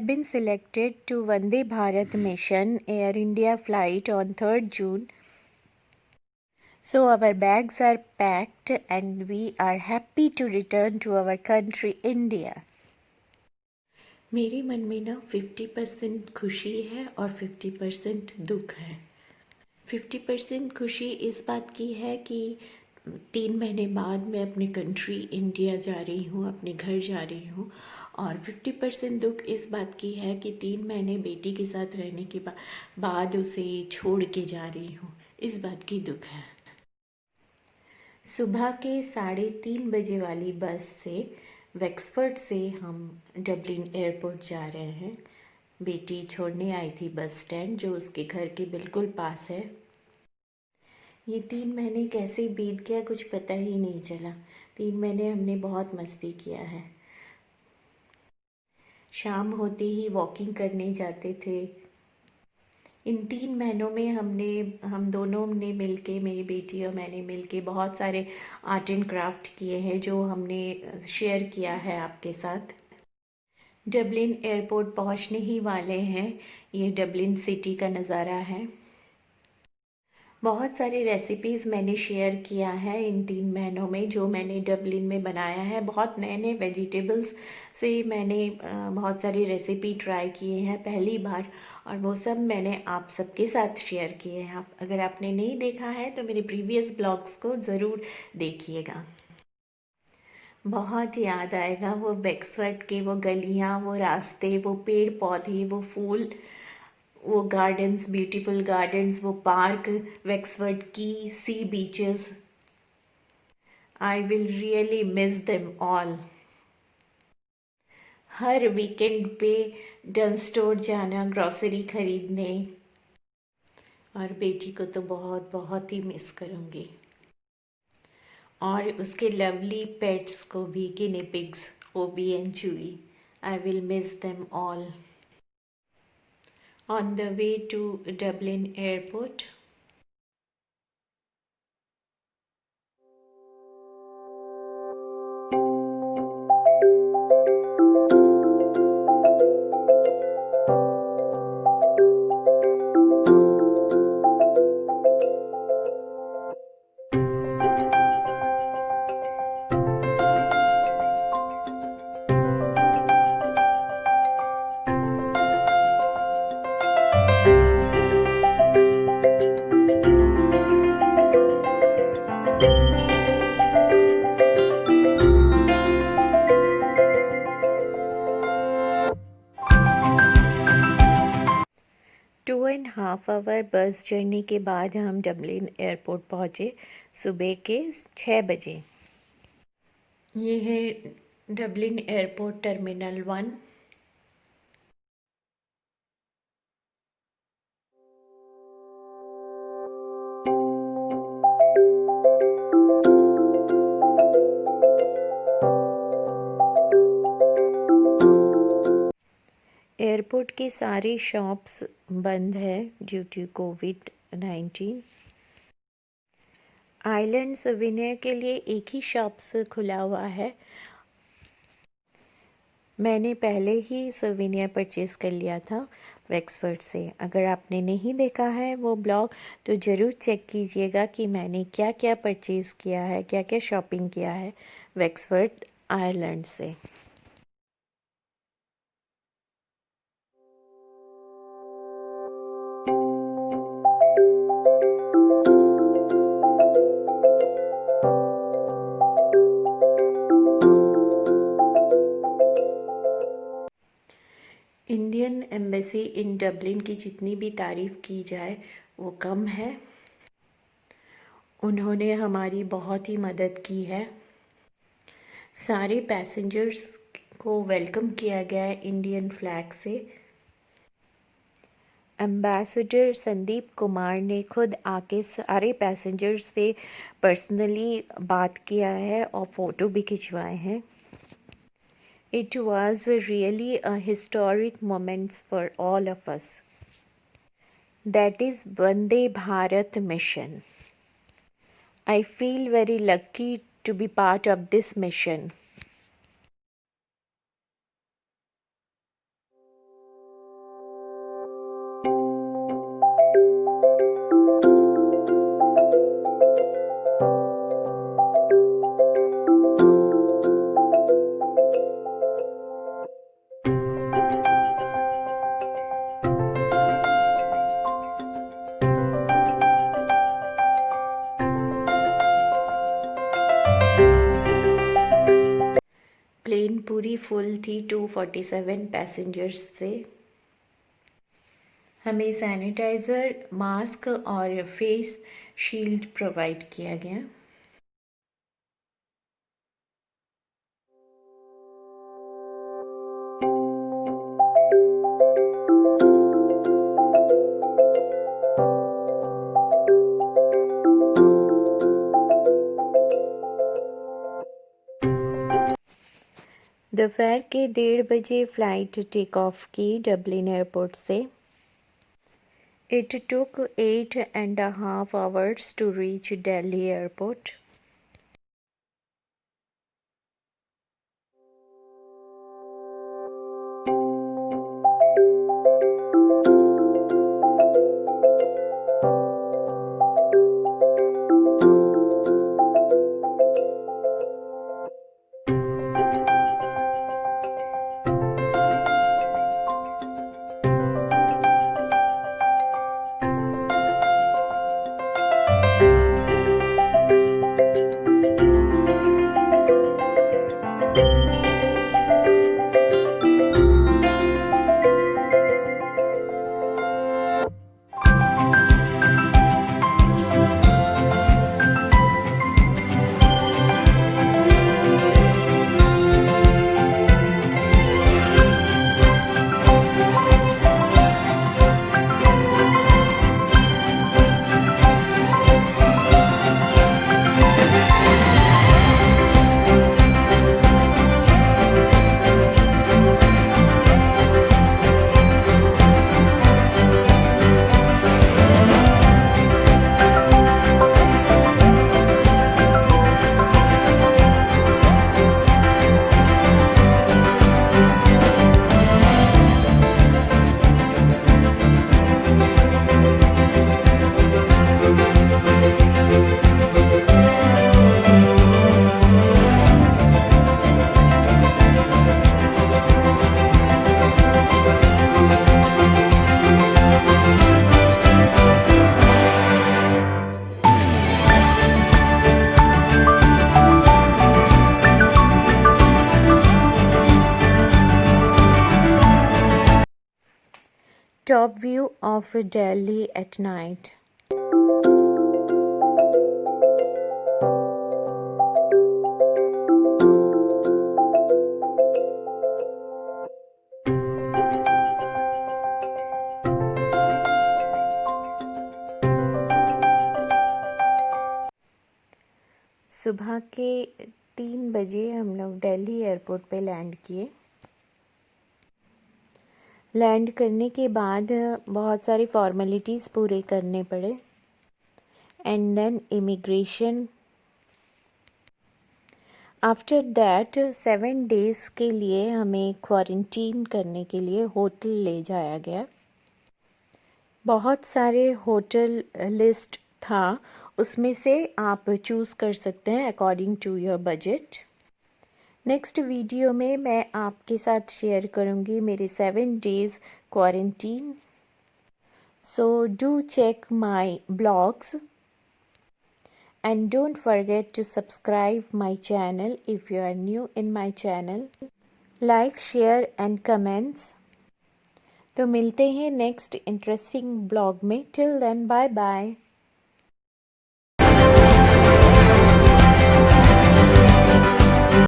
been selected to Vande Bharat mission Air India flight on 3rd June. So our bags are packed and we are happy to return to our country India. मेरे मन में ना 50% खुशी है और 50% दुख है। 50% खुशी इस बात की है कि 3 महीने बाद मैं अपने कंट्री इंडिया जा रही हूँ, अपने घर जा रही हूँ। और 50% दुख इस बात की है कि 3 महीने बेटी के साथ रहने के बाद उसे छोड़ के जा रही हूँ, इस बात की दुख है। सुबह के 3:30 बजे वाली बस से वेक्सफर्ड से हम डबलिन एयरपोर्ट जा रहे हैं। बेटी छोड़ने आई थी बस स्टैंड, जो उसके घर के बिल्कुल पास है। ये 3 महीने कैसे बीत गया कुछ पता ही नहीं चला। 3 महीने हमने बहुत मस्ती किया है। शाम होते ही वॉकिंग करने जाते थे। इन 3 महीनों में हम दोनों ने मिलके, मेरी बेटी और मैंने मिलके बहुत सारे आर्ट एंड क्राफ्ट किए हैं, जो हमने शेयर किया है आपके साथ। डबलिन एयरपोर्ट पहुंचने ही वाले हैं। ये डबलिन सिटी का नज़ारा है। बहुत सारी रेसिपीज़ मैंने शेयर किया है इन 3 महीनों में, जो मैंने डबलिन में बनाया है। बहुत नए नए वेजिटेबल्स से मैंने बहुत सारी रेसिपी ट्राई किए हैं पहली बार, और वो सब मैंने आप सबके साथ शेयर किए हैं। अगर आपने नहीं देखा है तो मेरे प्रीवियस ब्लॉग्स को ज़रूर देखिएगा। बहुत याद आएगा वो वेक्सवर्ड के वो गलियाँ, वो रास्ते, वो पेड़ पौधे, वो फूल, वो गार्डन्स, ब्यूटीफुल गार्डन्स, वो पार्क, वेक्सवर्ड की sea beaches. I will really miss them all. Her weekend पे डन स्टोर जाना, ग्रॉसरी खरीदने, और बेटी को तो बहुत बहुत ही मिस करूँगी। और उसके लवली पेट्स को भी, guinea pigs, Obi and Chewie. I will miss them all. On the way to Dublin Airport, 2.5 hour bus journey के बाद हम डबलिन एयरपोर्ट पहुँचे सुबह के 6 बजे। ये है डबलिन एयरपोर्ट टर्मिनल 1। एयरपोर्ट के सारे शॉप्स बंद है ड्यू टू कोविड-19। आइलैंड सोवेनियर के लिए एक ही शॉप्स खुला हुआ है। मैंने पहले ही सोवेनियर परचेज़ कर लिया था वेक्सफर्ड से। अगर आपने नहीं देखा है वो ब्लॉग तो ज़रूर चेक कीजिएगा कि मैंने क्या क्या परचेज़ किया है, क्या क्या शॉपिंग किया है वेक्सफर्ड आयरलैंड से। इंडियन एम्बेसी इन डबलिन की जितनी भी तारीफ़ की जाए वो कम है। उन्होंने हमारी बहुत ही मदद की है। सारे पैसेंजर्स को वेलकम किया गया है इंडियन फ्लैग से। एम्बेसडर संदीप कुमार ने खुद आके सारे पैसेंजर्स से पर्सनली बात किया है और फ़ोटो भी खिंचवाए हैं। It was really a historic moment for all of us. That is Vande Bharat mission. I feel very lucky to be part of this mission. Plane पूरी फुल थी 247 पैसेंजर्स से। हमें सैनिटाइज़र, मास्क और face shield provide किया गया। दोपहर के 1:30 बजे फ़्लाइट टेक ऑफ की डबलिन एयरपोर्ट से। It took 8.5 hours to reach Delhi airport. Top view of Delhi at night. सुबह के 3 बजे हम लोग दिल्ली एयरपोर्ट पे लैंड किए। लैंड करने के बाद बहुत सारी फॉर्मेलिटीज़ पूरे करने पड़े and then immigration. After that 7 days के लिए हमें क्वारंटीन करने के लिए होटल ले जाया गया। बहुत सारे होटल लिस्ट था, उसमें से आप चूज़ कर सकते हैं according to your budget. Next video में मैं आपके साथ शेयर करूँगी मेरे 7 days quarantine. So do check my blogs and don't forget to subscribe my channel if you are new in my channel. Like, share and comments. तो मिलते हैं next interesting blog में। Till then bye bye.